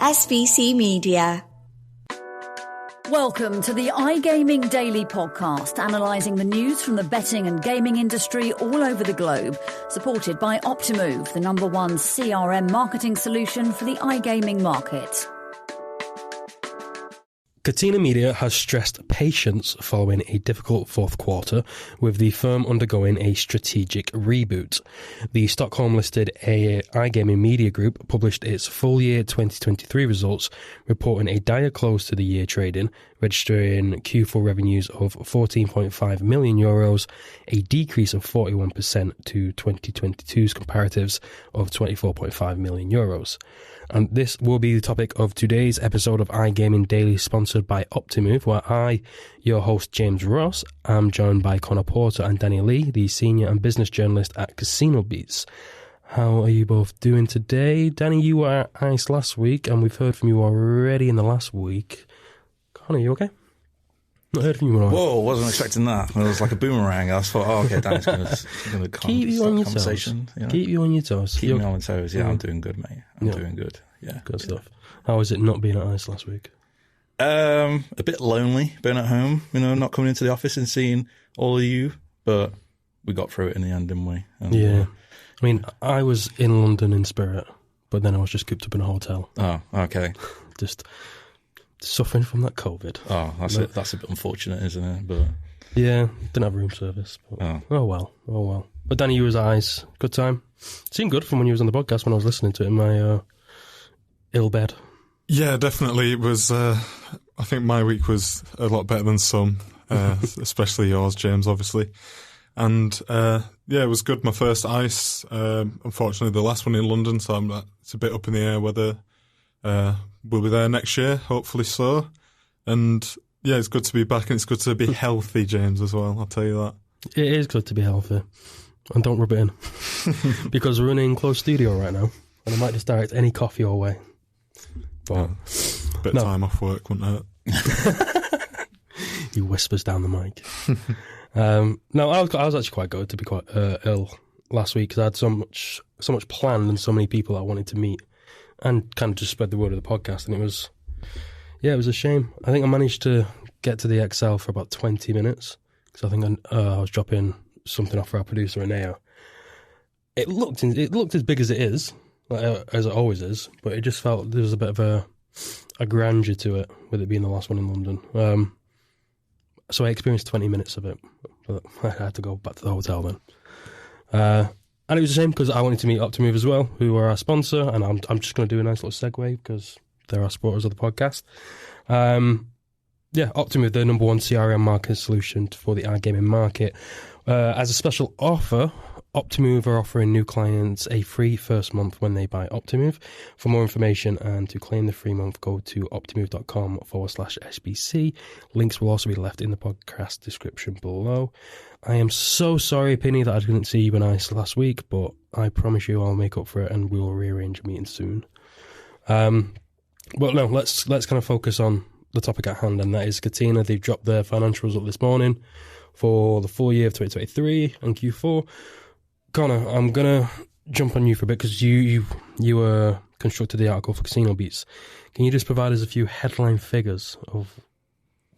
SBC Media. Welcome to the Igaming Daily Podcast, analysing the news from the betting and gaming industry all over the globe, supported by Optimove, the #1 CRM marketing solution for the iGaming market. Catena Media has stressed patience following a difficult fourth quarter, with the firm undergoing a strategic reboot. The Stockholm-listed iGaming Media Group published its full year 2023 results, reporting a dire close to the year trading, registering Q4 revenues of €14.5 million, a decrease of 41% to 2022's comparatives of €24.5 million. And this will be the topic of today's episode of iGaming Daily, sponsored by Optimove, where I, your host James Ross, am joined by Conor Porter and Danny Lee, the senior and business journalist at Casino Beats. How are you both doing today? Danny, you were at ICE last week, and we've heard from you already in the last week. Conor, you okay? Not heard from you in a while. Whoa, wasn't expecting that. It was like a boomerang. I thought, okay, Danny's going to keep you on your conversation. Toes. You know? Keep you on your toes. Keep me on my toes. Yeah, I'm doing good, mate. I'm doing good. Yeah, good stuff. How was it not being at ICE last week? A bit lonely, being at home. Not coming into the office and seeing all of you, but we got through it in the end, didn't we? And, yeah. I mean, I was in London in spirit, but then I was just cooped up in a hotel. Oh, okay. Just suffering from that COVID. Oh, that's a bit unfortunate, isn't it? But yeah, didn't have room service. But oh well. But Danny, you was at ICE. Good time. Seemed good from when you was on the podcast when I was listening to it in my ill bed. Yeah, definitely. It was. I think my week was a lot better than some, especially yours, James, obviously. And yeah, it was good. My first ICE. Unfortunately, the last one in London, so it's a bit up in the air whether we'll be there next year, hopefully so. And yeah, it's good to be back, and it's good to be healthy, James, as well, I'll tell you that. It is good to be healthy. And don't rub it in. Because we're in an enclosed studio right now, and I might just direct any coffee your way. But bit of time off work wouldn't hurt. He whispers down the mic. No, I was actually quite good to be quite ill last week, because I had so much planned and so many people I wanted to meet, and kind of just spread the word of the podcast, and it was a shame. I think I managed to get to the Excel for about 20 minutes, because I think I was dropping something off for our producer, Anaya. It looked as big as it is, as it always is, but it just felt there was a bit of a grandeur to it, with it being the last one in London. So I experienced 20 minutes of it, but I had to go back to the hotel then. And it was a shame, because I wanted to meet Optimove as well, who are our sponsor, and I'm just going to do a nice little segue, because they're our supporters of the podcast. Optimove, the #1 CRM marketing solution for the iGaming market. As a special offer, Optimove are offering new clients a free first month when they buy Optimove. For more information and to claim the free month, go to optimove.com/SBC. Links will also be left in the podcast description below. I am so sorry, Penny, that I didn't see you in ICE last week, but I promise you I'll make up for it, and we will rearrange a meeting soon. But no, let's kind of focus on the topic at hand, and that is Catena. They've dropped their financial result this morning for the full year of 2023 and Q4. Conor, I'm going to jump on you for a bit, because you constructed the article for Casino Beats. Can you just provide us a few headline figures of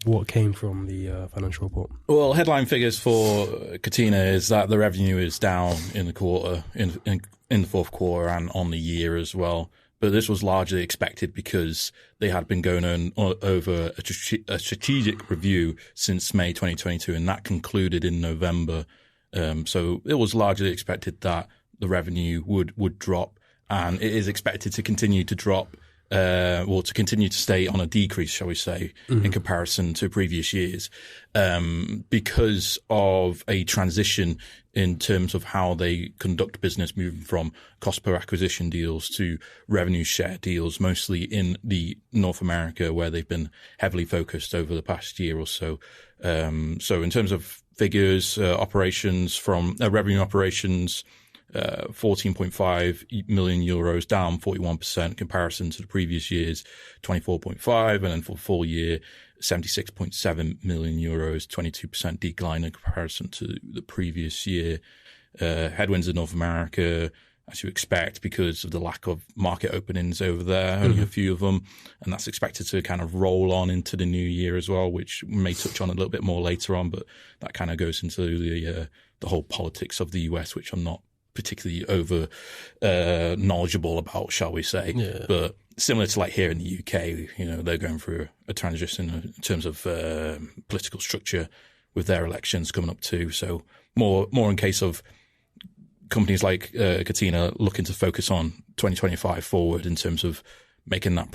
what came from the financial report? Well, headline figures for Catena is that the revenue is down in the quarter, in the fourth quarter, and on the year as well. But this was largely expected, because they had been going on over a strategic review since May 2022, and that concluded in November. So it was largely expected that the revenue would drop, and it is expected to continue to drop, to continue to stay on a decrease, shall we say, in comparison to previous years, because of a transition in terms of how they conduct business, moving from cost per acquisition deals to revenue share deals, mostly in the North America, where they've been heavily focused over the past year or so. So in terms of figures, operations from revenue operations, 14.5 million euros, down 41% comparison to the previous year's 24.5, and then for full year 76.7 million euros, 22% decline in comparison to the previous year. Headwinds in North America, as you expect, because of the lack of market openings over there, only a few of them. And that's expected to kind of roll on into the new year as well, which we may touch on a little bit more later on, but that kind of goes into the whole politics of the US, which I'm not particularly over knowledgeable about, shall we say. Yeah. But similar to like here in the UK, you know, they're going through a transition in terms of political structure with their elections coming up too. So more in case of companies like Catena looking to focus on 2025 forward in terms of making that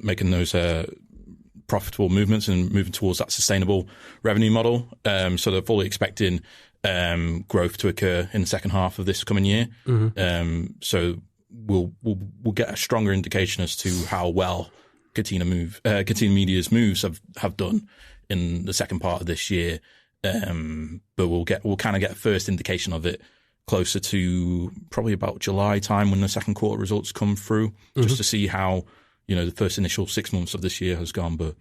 making those profitable movements and moving towards that sustainable revenue model. So they're fully expecting growth to occur in the second half of this coming year. So we'll get a stronger indication as to how well Catena Media's moves have done in the second part of this year. But we'll kind of get a first indication of it closer to probably about July time when the second quarter results come through, just to see how, you know, the first initial 6 months of this year has gone. But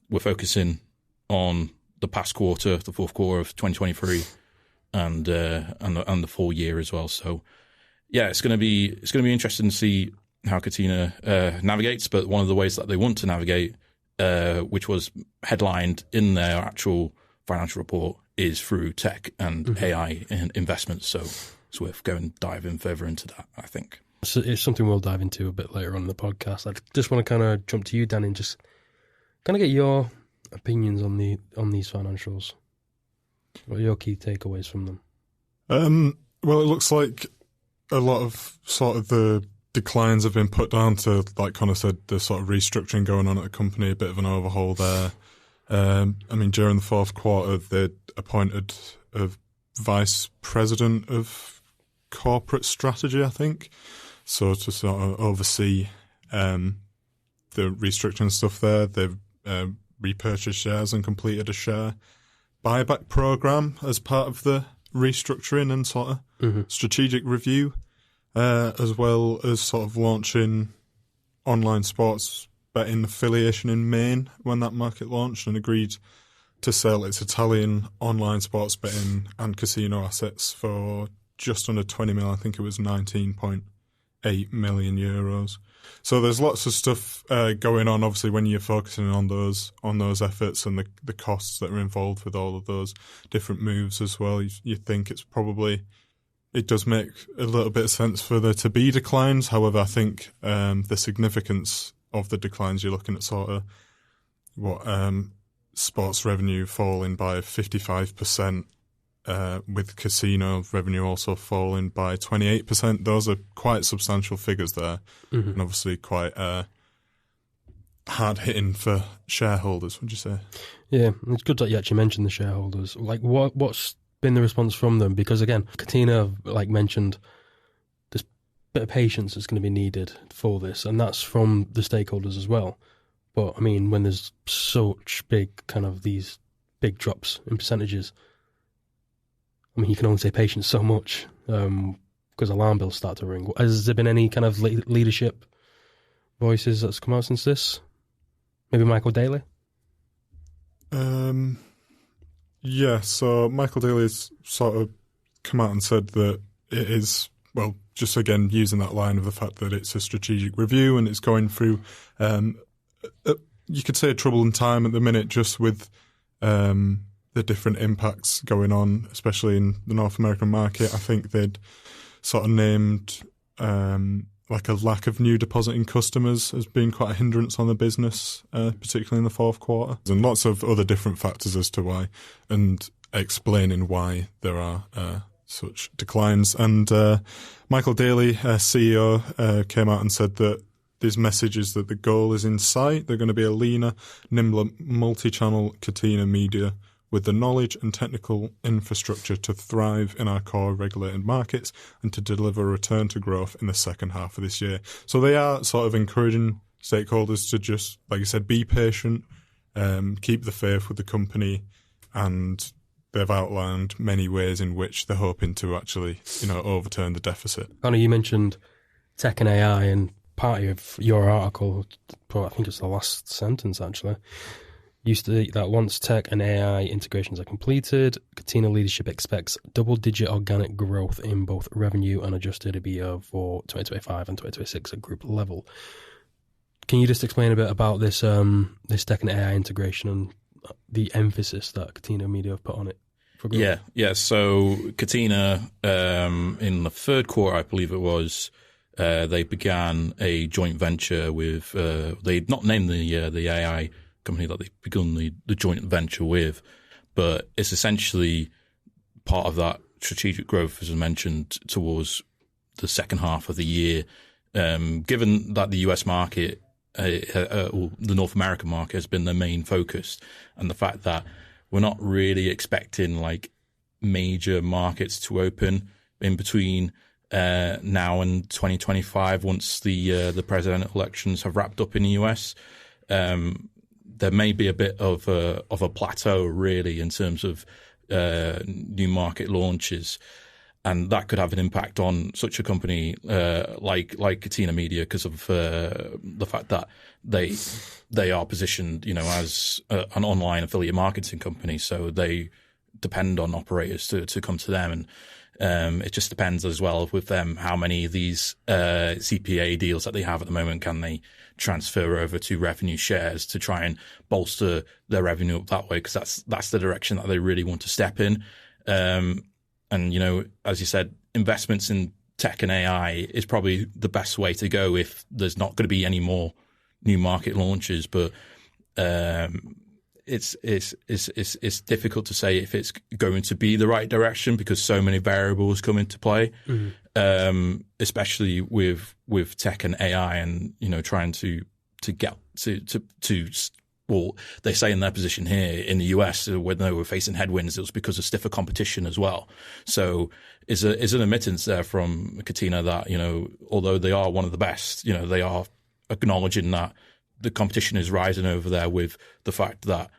we're focusing on the past quarter, the fourth quarter of 2023, and the full year as well. So yeah, it's going to be interesting to see how Catena navigates. But one of the ways that they want to navigate, which was headlined in their actual financial report, is through tech and AI investments. So it's worth diving further into that, I think. So it's something we'll dive into a bit later on in the podcast. I just want to kind of jump to you, Dan, and just kind of get your opinions on these financials. What are your key takeaways from them? Well, it looks like a lot of sort of the declines have been put down to, like Conor said, the sort of restructuring going on at the company, a bit of an overhaul there. I mean, during the fourth quarter, they appointed a vice president of corporate strategy, I think, so to sort of oversee the restructuring stuff there. They've repurchased shares and completed a share buyback program as part of the restructuring and sort of strategic review, as well as sort of launching online sports betting affiliation in Maine when that market launched, and agreed to sell its Italian online sports betting and casino assets for just under 20 million. I think it was 19.8 million euros. So there's lots of stuff going on. Obviously, when you're focusing on those efforts and the costs that are involved with all of those different moves as well, you think it does make a little bit of sense for there to be declines. However, I think the significance of the declines, you're looking at sort of sports revenue falling by 55%, with casino revenue also falling by 28%. Those are quite substantial figures there, and obviously quite hard hitting for shareholders, would you say? Yeah, it's good that you actually mentioned the shareholders. Like, what's been the response from them? Because again, Catena, like mentioned, there's a bit of patience that's going to be needed for this, and that's from the stakeholders as well. But I mean, when there's such big kind of these big drops in percentages, I mean, you can only say patience so much, because alarm bells start to ring. Has there been any kind of leadership voices that's come out since this? Maybe Michael Daly? Yeah, so Michael Daly's sort of come out and said that it is, well, just again using that line of the fact that it's a strategic review and it's going through, you could say, a troubling time at the minute, just with the different impacts going on, especially in the North American market. I think they'd sort of named like a lack of new depositing customers as being quite a hindrance on the business, particularly in the fourth quarter. And lots of other different factors as to why, and explaining why there are such declines. And Michael Daly, CEO, came out and said that his message is that the goal is in sight. They're going to be a leaner, nimbler, multi-channel Catena Media with the knowledge and technical infrastructure to thrive in our core regulated markets and to deliver a return to growth in the second half of this year. So they are sort of encouraging stakeholders to just, like you said, be patient, keep the faith with the company, and they've outlined many ways in which they're hoping to actually, overturn the deficit. Conor, you mentioned tech and AI, and part of your article, I think it's the last sentence actually, You state that once tech and AI integrations are completed, Catena leadership expects double-digit organic growth in both revenue and adjusted EBITDA for 2025 and 2026 at group level. Can you just explain a bit about this this tech and AI integration and the emphasis that Catena Media have put on it for growth? Yeah. So Catena, in the third quarter, I believe it was, they began a joint venture with. They'd not named the AI company that they've begun the joint venture with, but it's essentially part of that strategic growth, as I mentioned, towards the second half of the year. Given that the US market, or the North American market, has been their main focus, and the fact that we're not really expecting like major markets to open in between now and 2025, once the presidential elections have wrapped up in the US. There may be a bit of a plateau, really, in terms of new market launches, and that could have an impact on such a company like Catena Media, because of the fact that they are positioned, as an online affiliate marketing company, so they depend on operators to come to them, and it just depends as well with them how many of these CPA deals that they have at the moment can they transfer over to revenue shares to try and bolster their revenue up that way, because that's the direction that they really want to step in. And as you said, investments in tech and AI is probably the best way to go if there's not going to be any more new market launches. But it's difficult to say if it's going to be the right direction, because so many variables come into play, especially with tech and AI, and trying to get to well, they say in their position here in the US, when they were facing headwinds, it was because of stiffer competition as well. So is an admittance there from Catena that, although they are one of the best, they are acknowledging that the competition is rising over there, with the fact that,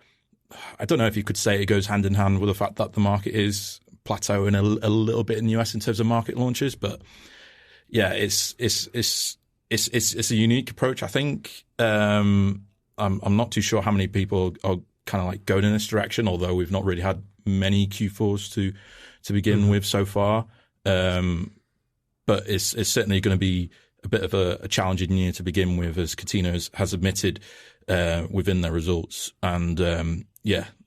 I don't know if you could say it goes hand in hand with the fact that the market is plateauing a little bit in the US in terms of market launches. But yeah, it's a unique approach, I think. I'm not too sure how many people are kind of like going in this direction, although we've not really had many Q4s to begin with so far. But it's certainly going to be a bit of a challenging year to begin with, as Catena has admitted within their results. And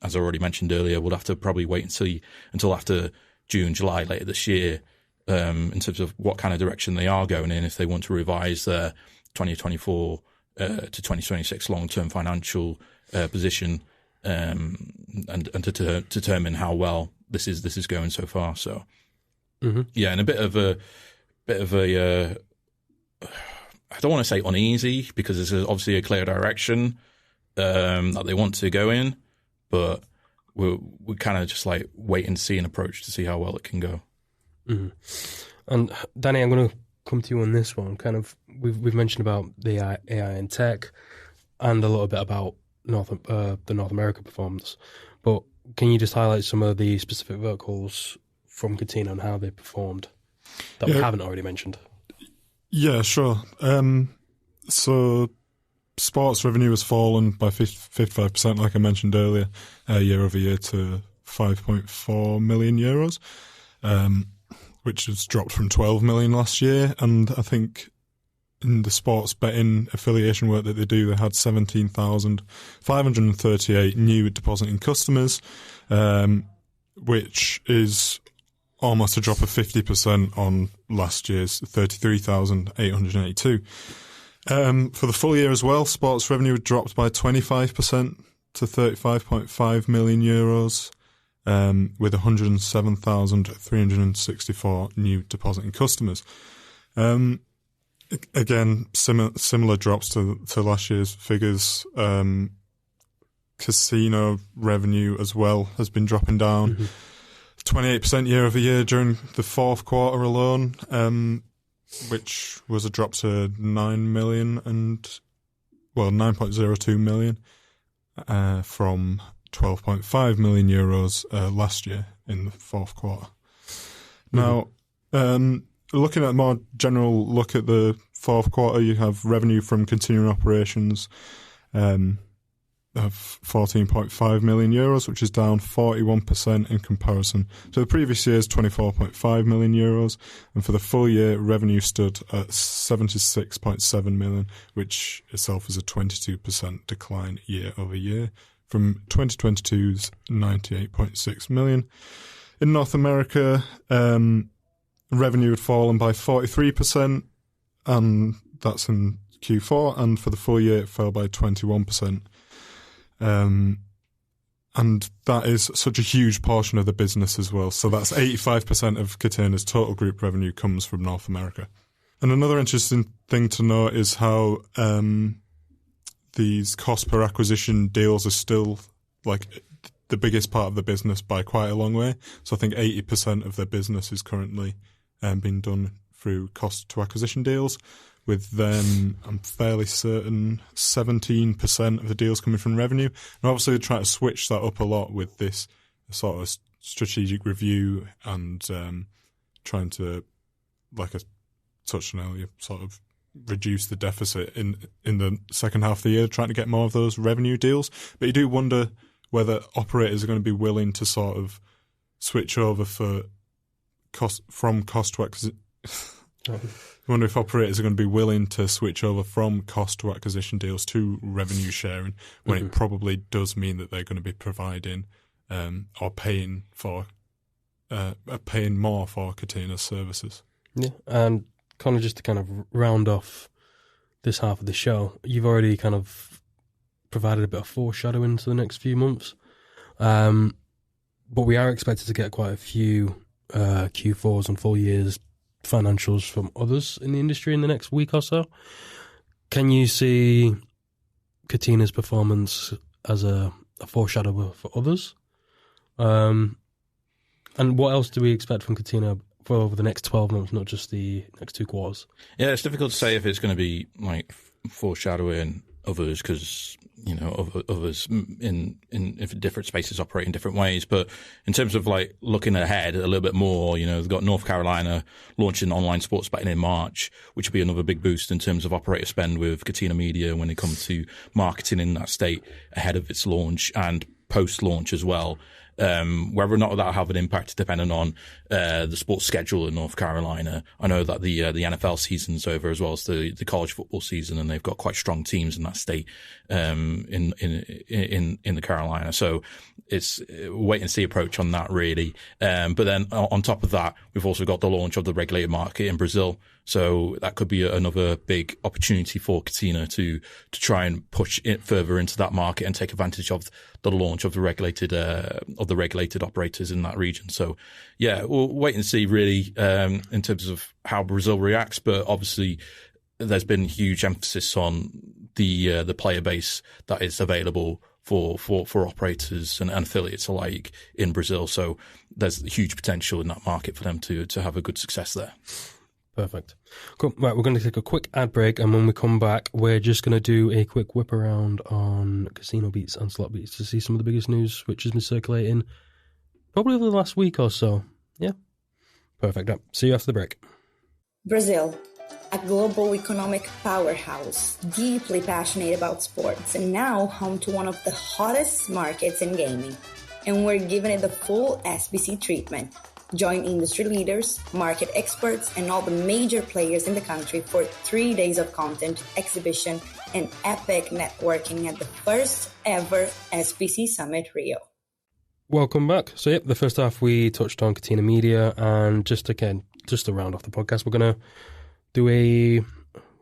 as I already mentioned earlier, we'll have to probably wait until after June, July later this year, in terms of what kind of direction they are going in, if they want to revise their 2024 to 2026 long-term financial position, and to determine how well this is going so far. So and a bit of a I don't want to say uneasy, because this is obviously a clear direction that they want to go in, but we're kind of just like wait and see an approach to see how well it can go. And Danny, I'm going to come to you on this one. Kind of, we've mentioned about the AI and tech, and a little bit about the North America performance. But can you just highlight some of the specific verticals from Catena and how they performed that we haven't already mentioned? Yeah, sure. So sports revenue has fallen by 55%, like I mentioned earlier, year over year, to 5.4 million euros. Which has dropped from 12 million last year. And I think in the sports betting affiliation work that they do, they had 17,538 new depositing customers, which is almost a drop of 50% on last year's 33,882. For the full year as well, sports revenue dropped by 25% to 35.5 million euros. With 107,364 new depositing customers. Again, similar drops to last year's figures. Casino revenue as well has been dropping down 28% year over year during the fourth quarter alone, which was a drop to 9.02 million from 12.5 million euros last year in the fourth quarter. Now, looking at a more general look at the fourth quarter, you have revenue from continuing operations of 14.5 million euros, which is down 41% in comparison to the previous year's 24.5 million euros. And for the full year, revenue stood at 76.7 million, which itself is a 22% decline year over year from 2022's 98.6 million. In North America, revenue had fallen by 43%, and that's in Q4, and for the full year it fell by 21%. And that is such a huge portion of the business as well. So that's 85% of Catena's total group revenue comes from North America. And another interesting thing to note is how these cost per acquisition deals are still like the biggest part of the business by quite a long way. So I think 80% of their business is currently being done through cost to acquisition deals, with then, I'm fairly certain, 17% of the deals coming from revenue. And obviously, they're trying to switch that up a lot with this sort of strategic review and trying to, like I touched on earlier, sort of reduce the deficit in the second half of the year, trying to get more of those revenue deals. But you do wonder whether operators are going to be willing to sort of switch over from cost to acquisition. I wonder if operators are going to be willing to switch over from cost to acquisition deals to revenue sharing when it probably does mean that they're going to be providing or paying more for Catena's services. Yeah, and kind of just to kind of round off this half of the show, you've already kind of provided a bit of foreshadowing to the next few months, but we are expected to get quite a few Q4s and full years financials from others in the industry in the next week or so. Can you see Catena's performance as a foreshadower for others? And what else do we expect from Catena for over the next 12 months, not just the next 2 quarters? Yeah, it's difficult to say if it's going to be like foreshadowing others because, you know, others in different spaces operate in different ways. But in terms of like looking ahead a little bit more, you know, they've got North Carolina launching online sports betting in March, which will be another big boost in terms of operator spend with Catena Media when it comes to marketing in that state ahead of its launch and post-launch as well. Whether or not that'll have an impact depending on the sports schedule in North Carolina. I know that the NFL season's over as well as the college football season, and they've got quite strong teams in that state in the Carolina. So it's a wait and see approach on that really. But then on top of that, we've also got the launch of the regulated market in Brazil. So that could be another big opportunity for Catena to try and push it further into that market and take advantage of the launch of the regulated operators in that region. So yeah, we'll wait and see really in terms of how Brazil reacts. But obviously, there's been huge emphasis on the player base that is available for operators and affiliates alike in Brazil. So there's huge potential in that market for them to have a good success there. Perfect. Cool. Right, we're going to take a quick ad break, and when we come back, we're just going to do a quick whip around on casino beats and slot beats to see some of the biggest news which has been circulating probably over the last week or so. Yeah. Perfect. Right. See you after the break. Brazil, a global economic powerhouse, deeply passionate about sports, and now home to one of the hottest markets in gaming. And we're giving it the full SBC treatment. Join industry leaders, market experts, and all the major players in the country for 3 days of content, exhibition, and epic networking at the first ever SBC Summit Rio. Welcome back. So, yep, the first half we touched on Catena Media, and just to round off the podcast, we're going to do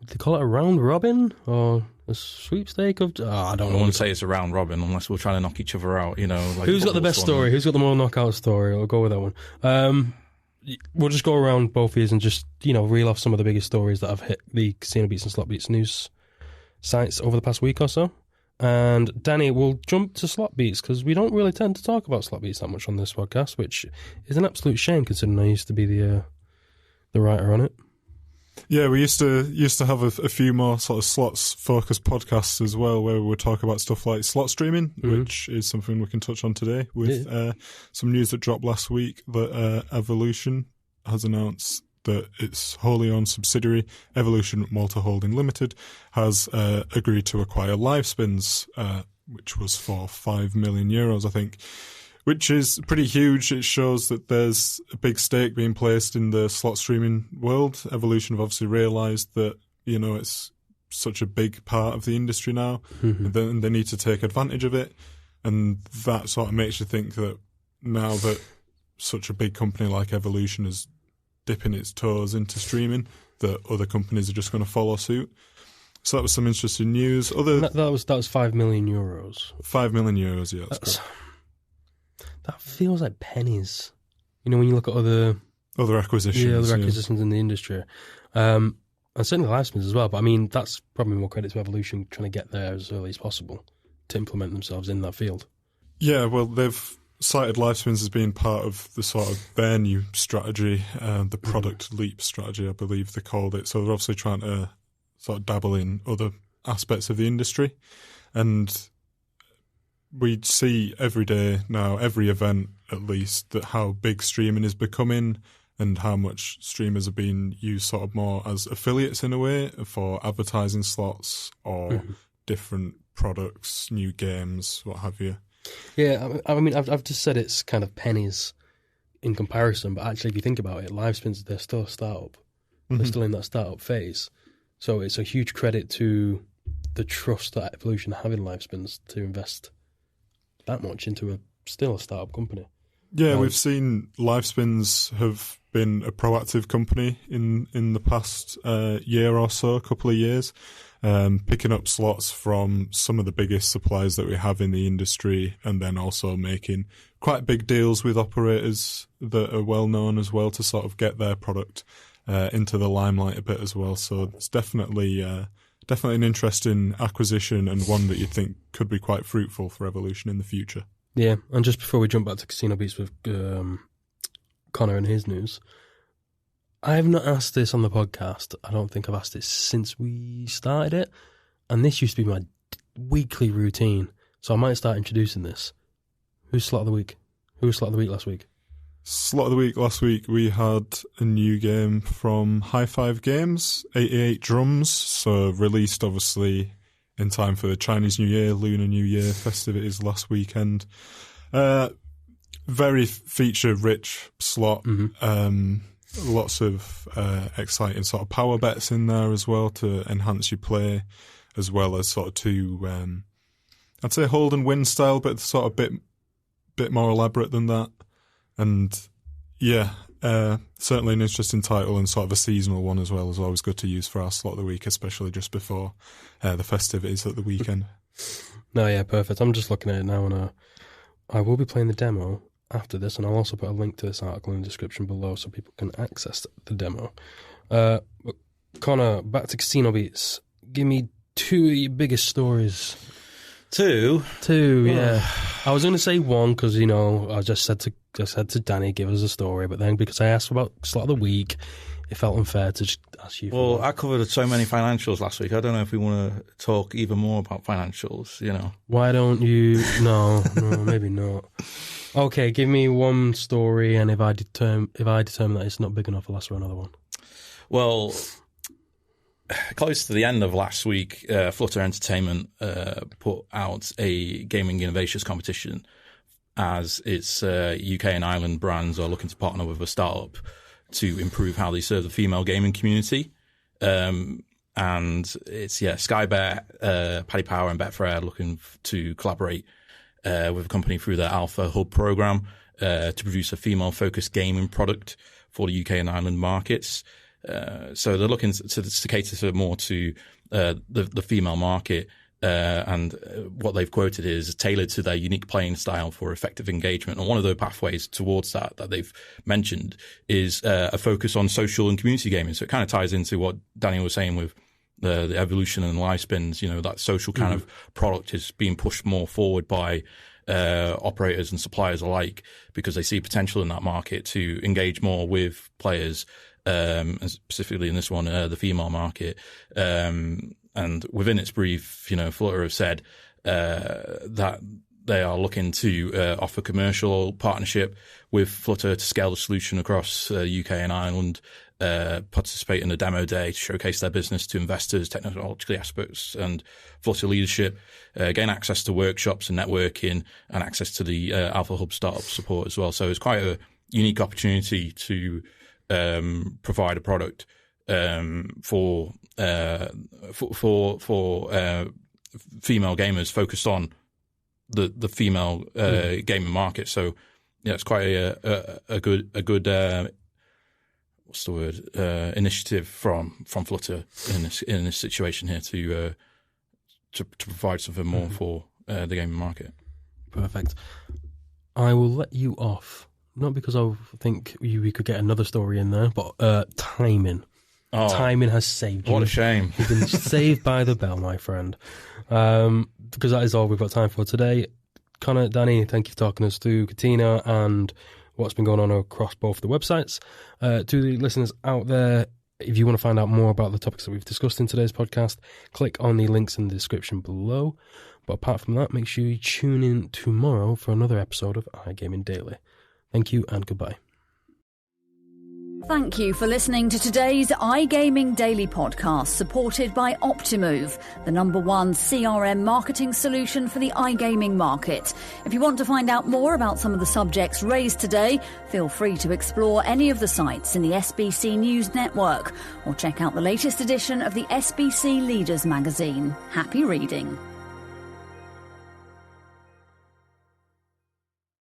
they call it a round robin or a sweepstake of? I don't know. I wouldn't say it's a round robin unless we're trying to knock each other out. You know, like who's got the best story? Who's got the more knockout story? I'll go with that one. We'll just go around both these and just reel off some of the biggest stories that have hit the Casino Beats and Slot Beats news sites over the past week or so. And Danny, we'll jump to Slot Beats because we don't really tend to talk about Slot Beats that much on this podcast, which is an absolute shame considering I used to be the writer on it. Yeah, we used to have a few more sort of slots-focused podcasts as well, where we would talk about stuff like slot streaming, which is something we can touch on today with some news that dropped last week that Evolution has announced that its wholly owned subsidiary, Evolution Malta Holding Limited, has agreed to acquire LiveSpin's which was for €5 million, I think, which is pretty huge. It shows that there's a big stake being placed in the slot streaming world. Evolution have obviously realised that, it's such a big part of the industry now, and they need to take advantage of it. And that sort of makes you think that now that such a big company like Evolution is dipping its toes into streaming, that other companies are just going to follow suit. So that was some interesting news. That was €5 million. €5 million, yeah, that's good. That feels like pennies. When you look at other acquisitions. Yeah, other acquisitions in the industry. And certainly Livespins as well. But I mean, that's probably more credit to Evolution trying to get there as early as possible to implement themselves in that field. Yeah, well, they've cited Livespins as being part of the sort of their new strategy, the product leap strategy, I believe they called it. So they're obviously trying to sort of dabble in other aspects of the industry. And we see every day now, every event at least, that how big streaming is becoming and how much streamers are being used sort of more as affiliates in a way for advertising slots or different products, new games, what have you. Yeah, I mean, I've just said it's kind of pennies in comparison, but actually if you think about it, Livespins, they're still a startup. They're still in that startup phase. So it's a huge credit to the trust that Evolution have in Livespins to invest that much into still a startup company. Yeah, we've seen Livespins have been a proactive company in the past year or so, a couple of years, picking up slots from some of the biggest suppliers that we have in the industry, and then also making quite big deals with operators that are well known as well to sort of get their product into the limelight a bit as well. So it's definitely an interesting acquisition, and one that you think could be quite fruitful for Evolution in the future. Yeah, and just before we jump back to Casino Beats with Conor and his news, I have not asked this on the podcast. I don't think I've asked it since we started it, and this used to be my weekly routine, so I might start introducing this. Who's Slot of the Week? Who was Slot of the Week last week? Slot of the Week last week, we had a new game from High Five Games, 88 Drums, so released obviously in time for the Chinese New Year, Lunar New Year festivities last weekend. Very feature-rich slot. Lots of exciting sort of power bets in there as well to enhance your play, as well as sort of two, I'd say hold and win style, but sort of bit more elaborate than that. And yeah, certainly an interesting title and sort of a seasonal one as well. Is always good to use for our Slot of the Week, especially just before the festivities at the weekend. No, yeah, perfect. I'm just looking at it now, and I will be playing the demo after this, and I'll also put a link to this article in the description below so people can access the demo. Conor, back to Casino Beats. Give me two of your biggest stories. Two, yeah. I was going to say one because I just said to Danny, give us a story, but then because I asked about Slot of the Week, it felt unfair to just ask you. Well, I covered so many financials last week. I don't know if we want to talk even more about financials. Why don't you? No, maybe not. Okay, give me one story, and if I determine that it's not big enough, I'll ask for another one. Well, close to the end of last week, Flutter Entertainment put out a gaming innovations competition as its UK and Ireland brands are looking to partner with a startup to improve how they serve the female gaming community. And it's, Skybet, Paddy Power and Betfair looking to collaborate with a company through their Alpha Hub program to produce a female-focused gaming product for the UK and Ireland markets. So they're looking to cater more to the female market, and what they've quoted is tailored to their unique playing style for effective engagement. And one of the pathways towards that they've mentioned is a focus on social and community gaming. So it kind of ties into what Danny was saying with the evolution and Livespins. That social kind of product is being pushed more forward by operators and suppliers alike because they see potential in that market to engage more with players. And specifically in this one, the female market. And within its brief, Flutter have said that they are looking to offer commercial partnership with Flutter to scale the solution across UK and Ireland, participate in a demo day to showcase their business to investors, technological experts, and Flutter leadership, gain access to workshops and networking, and access to the Alpha Hub startup support as well. So it's quite a unique opportunity to provide a product for female gamers focused on the female gaming market. So yeah, it's quite a good what's the word, initiative from Flutter in this situation here to provide something more for the gaming market. Perfect. I will let you off, not because I think we could get another story in there, but timing. Oh, timing has saved you. What a shame. You've been saved by the bell, my friend. Because that is all we've got time for today. Conor, Danny, thank you for talking us through Catena and what's been going on across both the websites. To the listeners out there, if you want to find out more about the topics that we've discussed in today's podcast, click on the links in the description below. But apart from that, make sure you tune in tomorrow for another episode of iGaming Daily. Thank you and goodbye. Thank you for listening to today's iGaming Daily podcast, supported by Optimove, the #1 CRM marketing solution for the iGaming market. If you want to find out more about some of the subjects raised today, feel free to explore any of the sites in the SBC News Network or check out the latest edition of the SBC Leaders magazine. Happy reading.